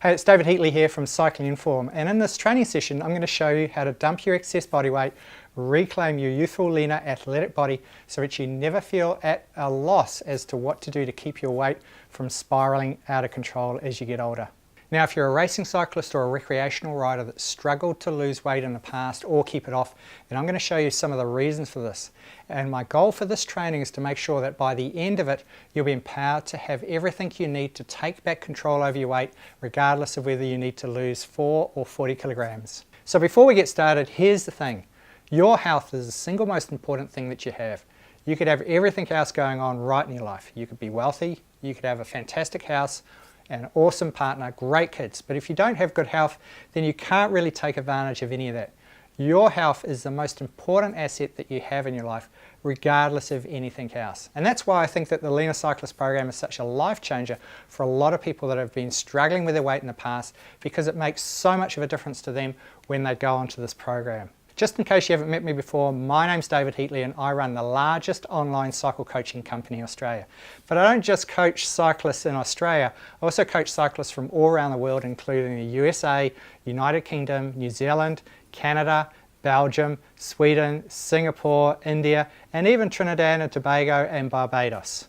Hey, it's David Heatley here from Cycling Inform, and in this training session I'm going to show you how to dump your excess body weight, reclaim your youthful, leaner, athletic body so that you never feel at a loss as to what to do to keep your weight from spiralling out of control as you get older. Now, if you're a racing cyclist or a recreational rider that's struggled to lose weight in the past or keep it off, then I'm going to show you some of the reasons for this. And my goal for this training is to make sure that by the end of it, you'll be empowered to have everything you need to take back control over your weight, regardless of whether you need to lose 4 or 40 kilograms. So before we get started, here's the thing. Your health is the single most important thing that you have. You could have everything else going on right in your life. You could be wealthy, you could have a fantastic house, an awesome partner, great kids, but if you don't have good health, then you can't really take advantage of any of that. Your health is the most important asset that you have in your life, regardless of anything else. And that's why I think that the Leaner Cyclist program is such a life changer for a lot of people that have been struggling with their weight in the past, because it makes so much of a difference to them when they go onto this program. Just in case you haven't met me before, my name's David Heatley and I run the largest online cycle coaching company in Australia. But I don't just coach cyclists in Australia, I also coach cyclists from all around the world, including the USA, United Kingdom, New Zealand, Canada, Belgium, Sweden, Singapore, India, and even Trinidad and Tobago and Barbados.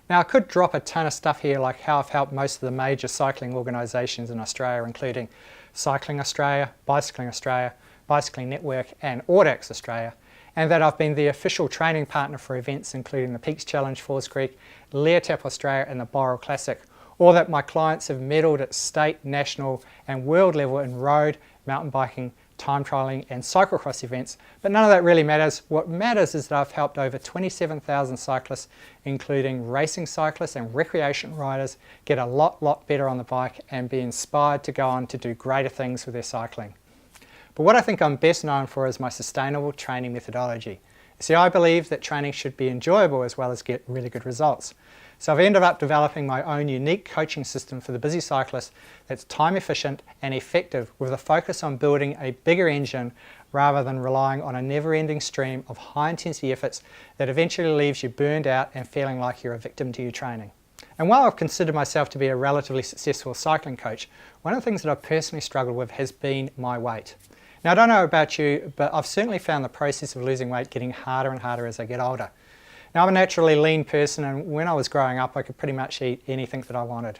Now, I could drop a ton of stuff here, like how I've helped most of the major cycling organisations in Australia, including Cycling Australia, Bicycling Australia, Bicycling Network and Audax Australia, and that I've been the official training partner for events including the Peaks Challenge, Falls Creek, Leotap Australia and the Boral Classic, or that my clients have medalled at state, national and world level in road, mountain biking, time trialling and cyclocross events, but none of that really matters. What matters is that I've helped over 27,000 cyclists, including racing cyclists and recreation riders, get a lot better on the bike and be inspired to go on to do greater things with their cycling. But what I think I'm best known for is my sustainable training methodology. See, I believe that training should be enjoyable as well as get really good results. So I've ended up developing my own unique coaching system for the busy cyclist that's time efficient and effective, with a focus on building a bigger engine rather than relying on a never-ending stream of high-intensity efforts that eventually leaves you burned out and feeling like you're a victim to your training. And while I've considered myself to be a relatively successful cycling coach, one of the things that I've personally struggled with has been my weight. Now, I don't know about you, but I've certainly found the process of losing weight getting harder and harder as I get older. Now, I'm a naturally lean person, and when I was growing up I could pretty much eat anything that I wanted.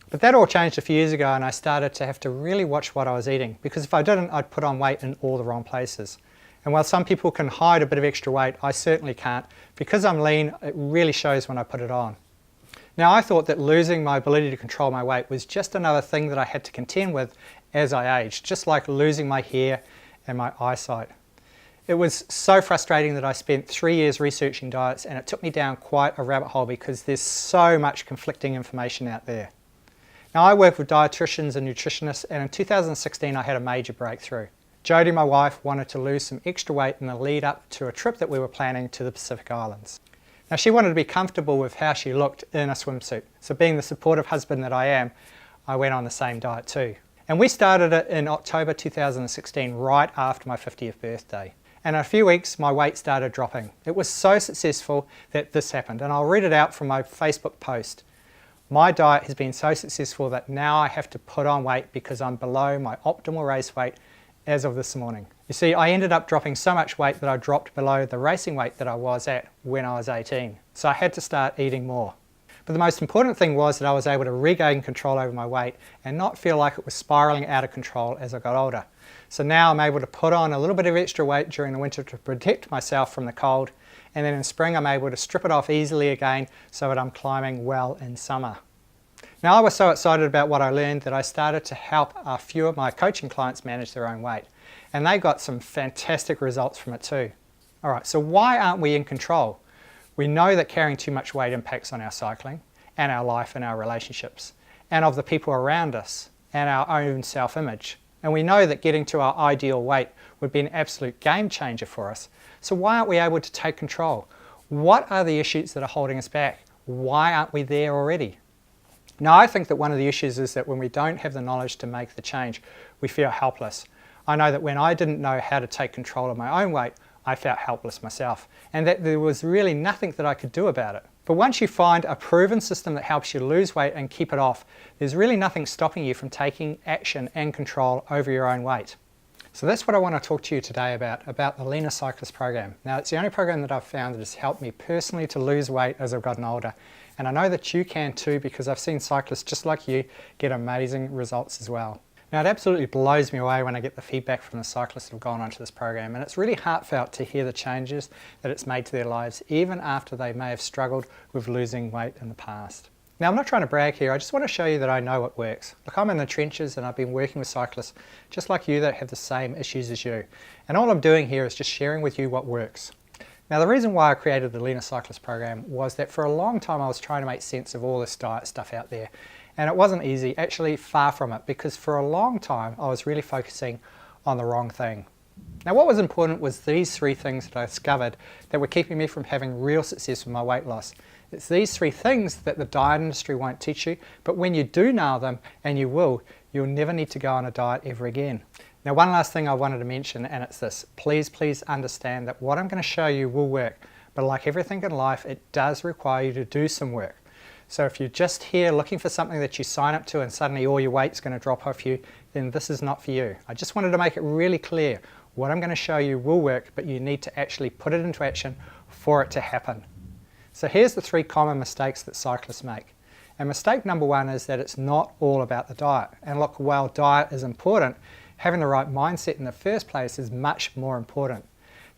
But that all changed a few years ago and I started to have to really watch what I was eating, because if I didn't, I'd put on weight in all the wrong places. And while some people can hide a bit of extra weight, I certainly can't. Because I'm lean, it really shows when I put it on. Now, I thought that losing my ability to control my weight was just another thing that I had to contend with as I aged, just like losing my hair and my eyesight. It was so frustrating that I spent 3 years researching diets, and it took me down quite a rabbit hole because there's so much conflicting information out there. Now, I work with dietitians and nutritionists, and in 2016 I had a major breakthrough. Jodie, my wife, wanted to lose some extra weight in the lead up to a trip that we were planning to the Pacific Islands. Now, she wanted to be comfortable with how she looked in a swimsuit, so being the supportive husband that I am, I went on the same diet too. And we started it in October 2016, right after my 50th birthday. And in a few weeks, my weight started dropping. It was so successful that this happened, and I'll read it out from my Facebook post. My diet has been so successful that now I have to put on weight because I'm below my optimal race weight as of this morning. You see, I ended up dropping so much weight that I dropped below the racing weight that I was at when I was 18. So I had to start eating more. But the most important thing was that I was able to regain control over my weight and not feel like it was spiraling out of control as I got older. So now I'm able to put on a little bit of extra weight during the winter to protect myself from the cold, and then in spring I'm able to strip it off easily again so that I'm climbing well in summer. Now, I was so excited about what I learned that I started to help a few of my coaching clients manage their own weight, and they got some fantastic results from it too. Alright, so why aren't we in control? We know that carrying too much weight impacts on our cycling and our life and our relationships and of the people around us and our own self-image. And we know that getting to our ideal weight would be an absolute game changer for us. So why aren't we able to take control? What are the issues that are holding us back? Why aren't we there already? Now, I think that one of the issues is that when we don't have the knowledge to make the change, we feel helpless. I know that when I didn't know how to take control of my own weight, I felt helpless myself, and that there was really nothing that I could do about it. But once you find a proven system that helps you lose weight and keep it off, there's really nothing stopping you from taking action and control over your own weight. So that's what I want to talk to you today about the Leaner Cyclist program. Now, it's the only program that I've found that has helped me personally to lose weight as I've gotten older. And I know that you can too, because I've seen cyclists just like you get amazing results as well. Now, it absolutely blows me away when I get the feedback from the cyclists that have gone onto this program, and it's really heartfelt to hear the changes that it's made to their lives, even after they may have struggled with losing weight in the past. Now, I'm not trying to brag here, I just want to show you that I know what works. Look, I'm in the trenches and I've been working with cyclists just like you that have the same issues as you. And all I'm doing here is just sharing with you what works. Now, the reason why I created the Leaner Cyclist program was that for a long time I was trying to make sense of all this diet stuff out there. And it wasn't easy, actually far from it, because for a long time I was really focusing on the wrong thing. Now, what was important was these three things that I discovered that were keeping me from having real success with my weight loss. It's these three things that the diet industry won't teach you, but when you do nail them, and you will, you'll never need to go on a diet ever again. Now, one last thing I wanted to mention, and it's this. Please understand that what I'm going to show you will work, but like everything in life, it does require you to do some work. So if you're just here looking for something that you sign up to and suddenly all your weight's going to drop off you, then this is not for you. I just wanted to make it really clear. What I'm going to show you will work, but you need to actually put it into action for it to happen. So here's the three common mistakes that cyclists make. And mistake number one is that it's not all about the diet. And look, while diet is important, having the right mindset in the first place is much more important.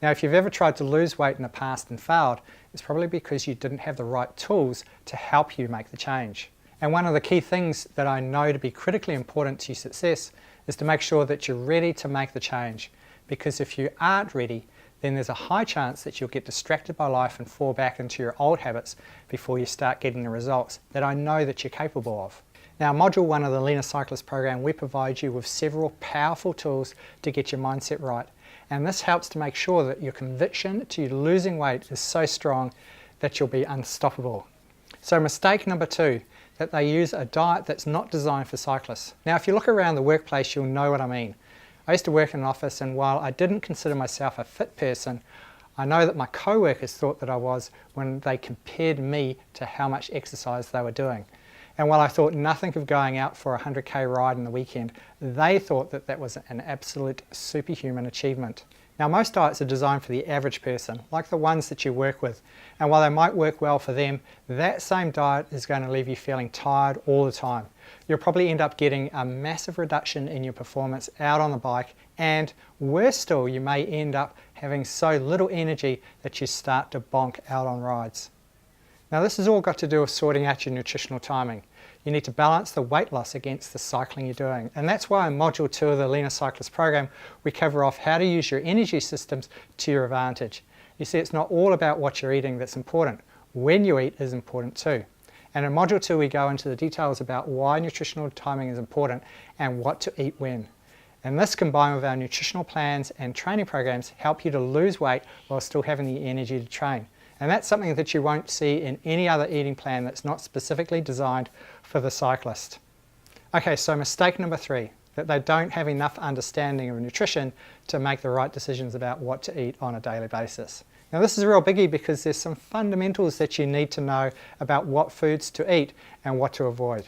Now, if you've ever tried to lose weight in the past and failed, it's probably because you didn't have the right tools to help you make the change. And one of the key things that I know to be critically important to your success is to make sure that you're ready to make the change. Because if you aren't ready, then there's a high chance that you'll get distracted by life and fall back into your old habits before you start getting the results that I know that you're capable of. Now, Module 1 of the Leaner Cyclist program, we provide you with several powerful tools to get your mindset right. And this helps to make sure that your conviction to losing weight is so strong that you'll be unstoppable. So mistake number two, that they use a diet that's not designed for cyclists. Now, if you look around the workplace, you'll know what I mean. I used to work in an office, and while I didn't consider myself a fit person, I know that my co-workers thought that I was when they compared me to how much exercise they were doing. And while I thought nothing of going out for a 100k ride in the weekend, they thought that that was an absolute superhuman achievement. Now, most diets are designed for the average person, like the ones that you work with. And while they might work well for them, that same diet is going to leave you feeling tired all the time. You'll probably end up getting a massive reduction in your performance out on the bike, and worse still, you may end up having so little energy that you start to bonk out on rides. Now, this has all got to do with sorting out your nutritional timing. You need to balance the weight loss against the cycling you're doing. And that's why in Module 2 of the Leaner Cyclist program, we cover off how to use your energy systems to your advantage. You see, it's not all about what you're eating that's important. When you eat is important too. And in Module 2, we go into the details about why nutritional timing is important and what to eat when. And this, combined with our nutritional plans and training programs, help you to lose weight while still having the energy to train. And that's something that you won't see in any other eating plan that's not specifically designed for the cyclist. Okay, so mistake number three, that they don't have enough understanding of nutrition to make the right decisions about what to eat on a daily basis. Now, this is a real biggie because there's some fundamentals that you need to know about what foods to eat and what to avoid.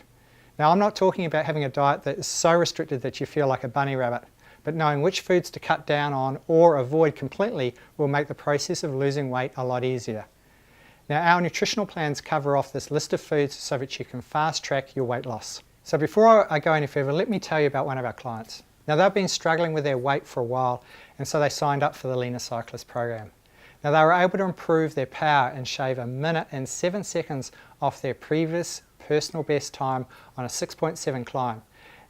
Now, I'm not talking about having a diet that is so restricted that you feel like a bunny rabbit, but knowing which foods to cut down on or avoid completely will make the process of losing weight a lot easier. Now, our nutritional plans cover off this list of foods so that you can fast track your weight loss. So before I go any further, let me tell you about one of our clients. Now, they've been struggling with their weight for a while, and so they signed up for the Leaner Cyclist program. Now, they were able to improve their power and shave 1 minute and 7 seconds off their previous personal best time on a 6.7 climb.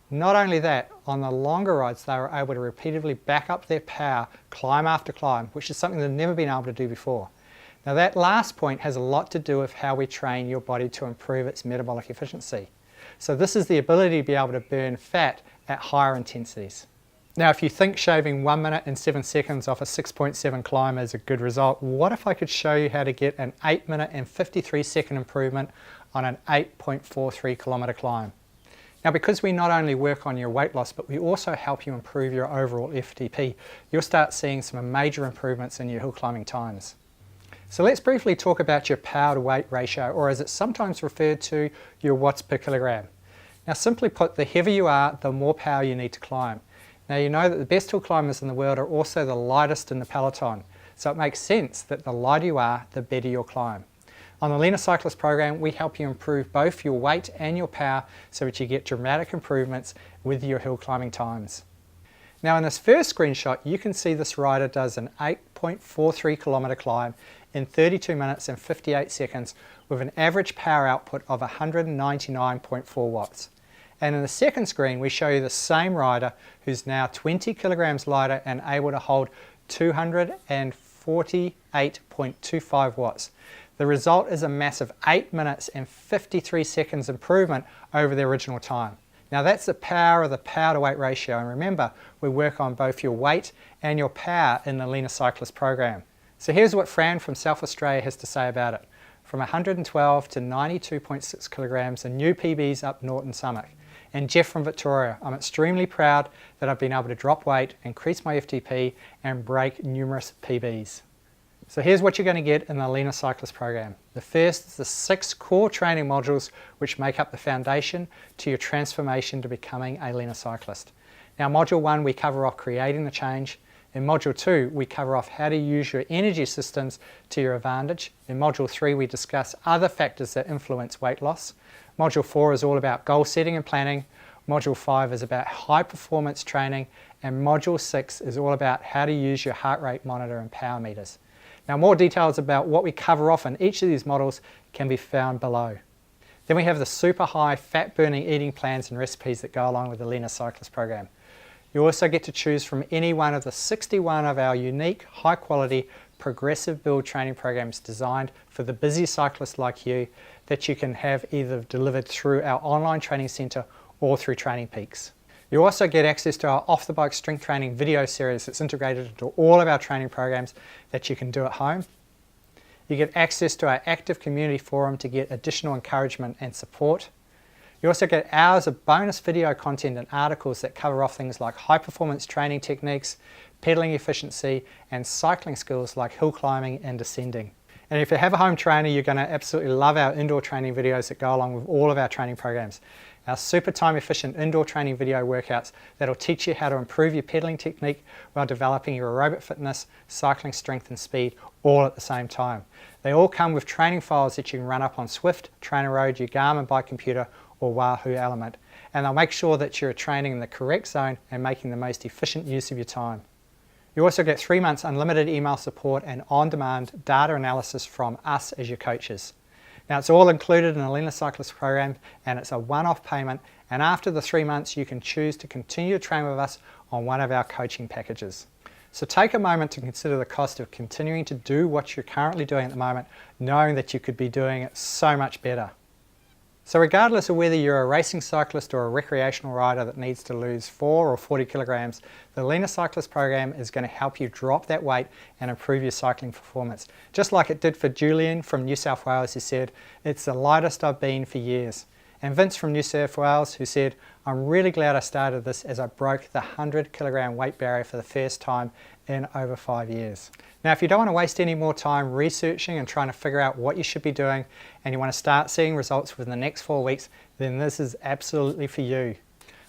Not only that, on the longer rides, they were able to repeatedly back up their power climb after climb, which is something they've never been able to do before. Now, that last point has a lot to do with how we train your body to improve its metabolic efficiency. So this is the ability to be able to burn fat at higher intensities. Now, if you think shaving 1 minute and 7 seconds off a 6.7 climb is a good result, what if I could show you how to get an 8 minute and 53 second improvement on an 8.43 kilometre climb? Now, because we not only work on your weight loss, but we also help you improve your overall FTP, you'll start seeing some major improvements in your hill climbing times. So let's briefly talk about your power to weight ratio, or as it's sometimes referred to, your watts per kilogram. Now simply put, the heavier you are, the more power you need to climb. Now you know that the best hill climbers in the world are also the lightest in the peloton, so it makes sense that the lighter you are, the better you'll climb. On the Leaner Cyclist program, we help you improve both your weight and your power so that you get dramatic improvements with your hill climbing times. Now in this first screenshot, you can see this rider does an 8.43 kilometre climb in 32 minutes and 58 seconds with an average power output of 199.4 watts. And in the second screen, we show you the same rider who's now 20 kilograms lighter and able to hold 248.25 watts. The result is a massive 8 minutes and 53 seconds improvement over the original time. Now that's the power of the power to weight ratio, and remember, we work on both your weight and your power in the Leaner Cyclist program. So here's what Fran from South Australia has to say about it. From 112 to 92.6 kilograms and new PBs up Norton Summit. And Jeff from Victoria, I'm extremely proud that I've been able to drop weight, increase my FTP and break numerous PBs. So here's what you're going to get in the Leaner Cyclist program. The first is the 6 core training modules which make up the foundation to your transformation to becoming a leaner cyclist. Now module 1 we cover off creating the change. In module 2 we cover off how to use your energy systems to your advantage. In module 3 we discuss other factors that influence weight loss. Module 4 is all about goal setting and planning. Module 5 is about high performance training, and module 6 is all about how to use your heart rate monitor and power meters. Now more details about what we cover off in each of these models can be found below. Then we have the super high fat burning eating plans and recipes that go along with the Leaner Cyclist program. You also get to choose from any one of the 61 of our unique high quality progressive build training programs designed for the busy cyclist like you that you can have either delivered through our online training centre or through Training Peaks. You also get access to our off-the-bike strength training video series that's integrated into all of our training programs that you can do at home. You get access to our active community forum to get additional encouragement and support. You also get hours of bonus video content and articles that cover off things like high performance training techniques, pedaling efficiency and cycling skills like hill climbing and descending. And if you have a home trainer, you're going to absolutely love our indoor training videos that go along with all of our training programs. Our super time efficient indoor training video workouts that'll teach you how to improve your pedaling technique while developing your aerobic fitness, cycling strength and speed all at the same time. They all come with training files that you can run up on Swift, Trainer Road, your Garmin bike computer or Wahoo Element, and they'll make sure that you're training in the correct zone and making the most efficient use of your time. You also get 3 months unlimited email support and on-demand data analysis from us as your coaches. Now it's all included in the Leaner Cyclist program and it's a one-off payment, and after the 3 months you can choose to continue to train with us on one of our coaching packages. So take a moment to consider the cost of continuing to do what you're currently doing at the moment, knowing that you could be doing it so much better. So regardless of whether you're a racing cyclist or a recreational rider that needs to lose 4 or 40 kilograms, the Leaner Cyclist program is going to help you drop that weight and improve your cycling performance. Just like it did for Julian from New South Wales, who said, "It's the lightest I've been for years." And Vince from New South Wales, who said, "I'm really glad I started this as I broke the 100 kilogram weight barrier for the first time in over 5 years. Now if you don't want to waste any more time researching and trying to figure out what you should be doing, and you want to start seeing results within the next 4 weeks, then this is absolutely for you.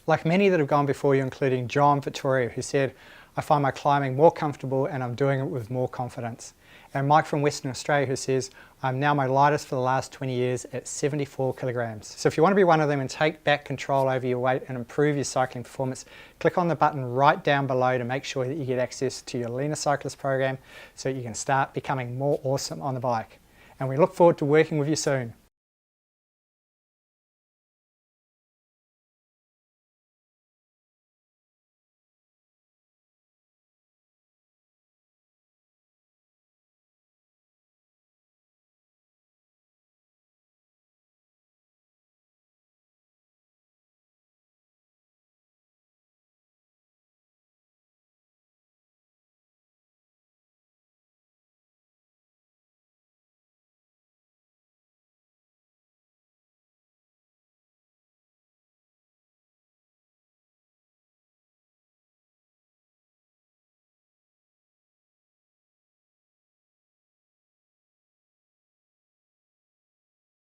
Like many that have gone before you, including John Victoria, who said, "I find my climbing more comfortable and I'm doing it with more confidence." And Mike from Western Australia, who says, "I'm now my lightest for the last 20 years at 74 kilograms. So if you want to be one of them and take back control over your weight and improve your cycling performance, click on the button right down below to make sure that you get access to your Leaner Cyclist program so you can start becoming more awesome on the bike. And we look forward to working with you soon.